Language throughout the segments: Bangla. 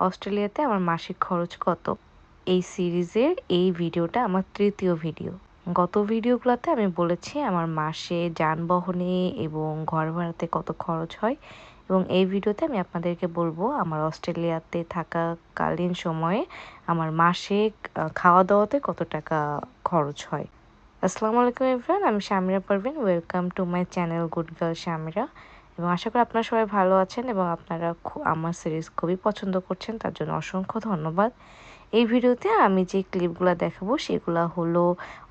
অস্ট্রেলিয়াতে আমার মাসিক খরচ কত। এই সিরিজের এই ভিডিওটা আমার তৃতীয় ভিডিও। গত ভিডিওগুলোতে আমি বলেছি আমার মাসে যানবাহনে এবং ঘর ভাড়াতে কত খরচ হয়, এবং এই ভিডিওতে আমি আপনাদেরকে বলবো আমার অস্ট্রেলিয়াতে থাকাকালীন সময়ে আমার মাসে খাওয়া দাওয়াতে কত টাকা খরচ হয়। আসসালামু আলাইকুম এভরিওয়ান, আমি Shamira Parvin. Welcome to my channel good girl Shamira. এবং আশা করি আপনারা সবাই ভালো আছেন এবং আপনারা আমার সিরিজ খুবই পছন্দ করছেন, তার জন্য অসংখ্য ধন্যবাদ। এই ভিডিওতে আমি যে ক্লিপগুলো দেখাবো সেগুলো হলো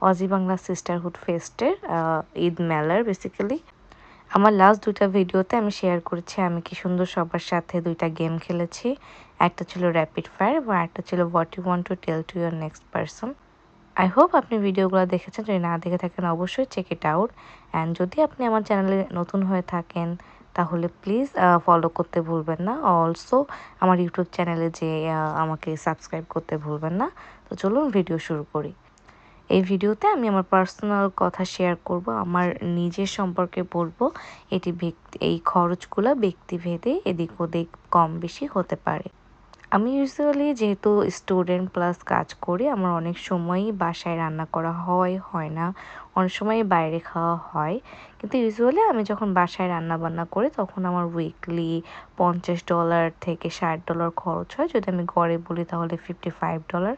অজি বাংলা সিস্টারহুড ফেস্টের ঈদ মেলার। বেসিক্যালি আমার লাস্ট দুইটা ভিডিওতে আমি শেয়ার করেছি আমি কি সুন্দর সবার সাথে দুইটা গেম খেলেছি। একটা ছিল র্যাপিড ফায়ার এবং একটা ছিল what you want to tell to your next person. I hope আপনি ভিডিওগুলো দেখেছেন। যদি না দেখে থাকেন অবশ্যই চেক ইট আউট। অ্যান্ড যদি আপনি আমার চ্যানেলে নতুন হয়ে থাকেন তাহলে প্লিজ ফলো করতে ভুলবেন না। অলসো আমার ইউটিউব চ্যানেলে যে আমাকে সাবস্ক্রাইব করতে ভুলবেন না। তো চলুন ভিডিও শুরু করি। এই ভিডিওতে আমি আমার পার্সোনাল কথা শেয়ার করব, আমার নিজের সম্পর্কে বলবো। এই খরচগুলো ব্যক্তিভেদে এদিক ওদিক কম বেশি হতে পারে। আমি ইউজুয়ালি যেহেতু স্টুডেন্ট প্লাস কাজ করি, আমার অনেক সময়ই বাসায় রান্না করা হয় না, অনেক সময় বাইরে খাওয়া হয়। কিন্তু ইউজুয়ালি আমি যখন বাসায় রান্না বান্না করি তখন আমার উইকলি $50 থেকে $60 খরচ হয়। যদি আমি গড়ে বলি তাহলে $55।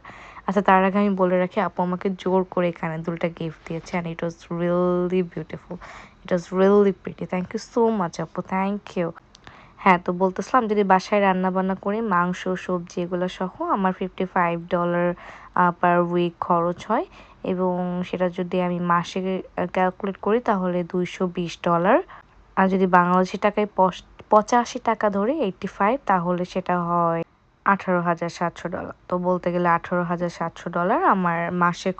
আচ্ছা, তার আগে আমি বলে রাখি আপু আমাকে জোর করে এখানে দুলটা গিফট দিয়েছে, and it was really beautiful, it was really pretty. Thank you so much আপু, থ্যাংক ইউ। হ্যাঁ, তো বলতেছিলাম যদি বাসায় রান্না বান্না করি মাংস সবজি এগুলো সহ আমার $55 পার উইক খরচ হয়, এবং সেটা যদি আমি মাসে ক্যালকুলেট করি তাহলে $220। আর যদি বাংলাদেশি টাকায় 85 টাকা ধরে 85, তাহলে সেটা হয় $18,700। তো বলতে গেলে $18,700 আমার মাসে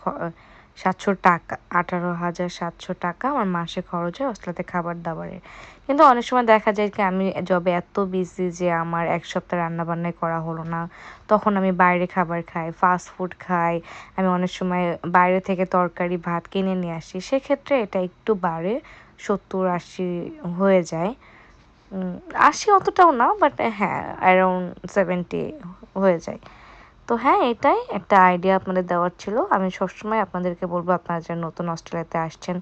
700 টাকা, $18,700 আমার মাসে খরচ হয় অস্ট্রেলিয়াতে খাবার দাবারের। কিন্তু অনেক সময় দেখা যায় কি আমি জবে এত বিজি যে আমার এক সপ্তাহ রান্না বান্নাই করা হলো না, তখন আমি বাইরে খাবার খাই, ফাস্ট ফুড খাই। আমি অনেক সময় বাইরে থেকে তরকারি ভাত কিনে নিয়ে আসি, সেক্ষেত্রে এটা একটু বাড়ে, 70-80 হয়ে যায়। 80 অতটাও না, বাট হ্যাঁ অ্যারাউন্ড 70 হয়ে যায়। তো হ্যাঁ, এটাই একটা আইডিয়া আপনাদের দেওয়ার ছিল। আমি সবসময় আপনাদেরকে বলবো আপনারা যারা নতুন অস্ট্রেলিয়াতে আসছেন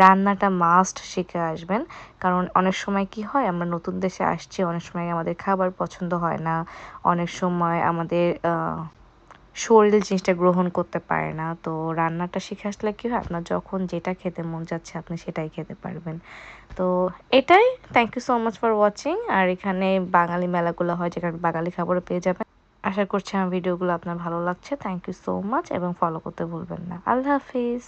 রান্নাটা মাস্ট শিখে আসবেন। কারণ অনেক সময় কি হয় আমরা নতুন দেশে আসছি, অনেক সময় আমাদের খাবার পছন্দ হয় না, অনেক সময় আমাদের শরীর জিনিসটা গ্রহণ করতে পারে না। তো রান্নাটা শিখে আসলে কি হয় আপনার যখন যেটা খেতে মন যাচ্ছে আপনি সেটাই খেতে পারবেন। তো এটাই। Thank you so much for watching. আর এখানে বাঙালি মেলাগুলো হয় যেখানে বাঙালি খাবারও পেয়ে যাবেন। আশা করছি আমার ভিডিওগুলো আপনার ভালো লাগছে। থ্যাংক ইউ সো মাচ এবং ফলো করতে ভুলবেন না। আল্লাহ হাফিজ।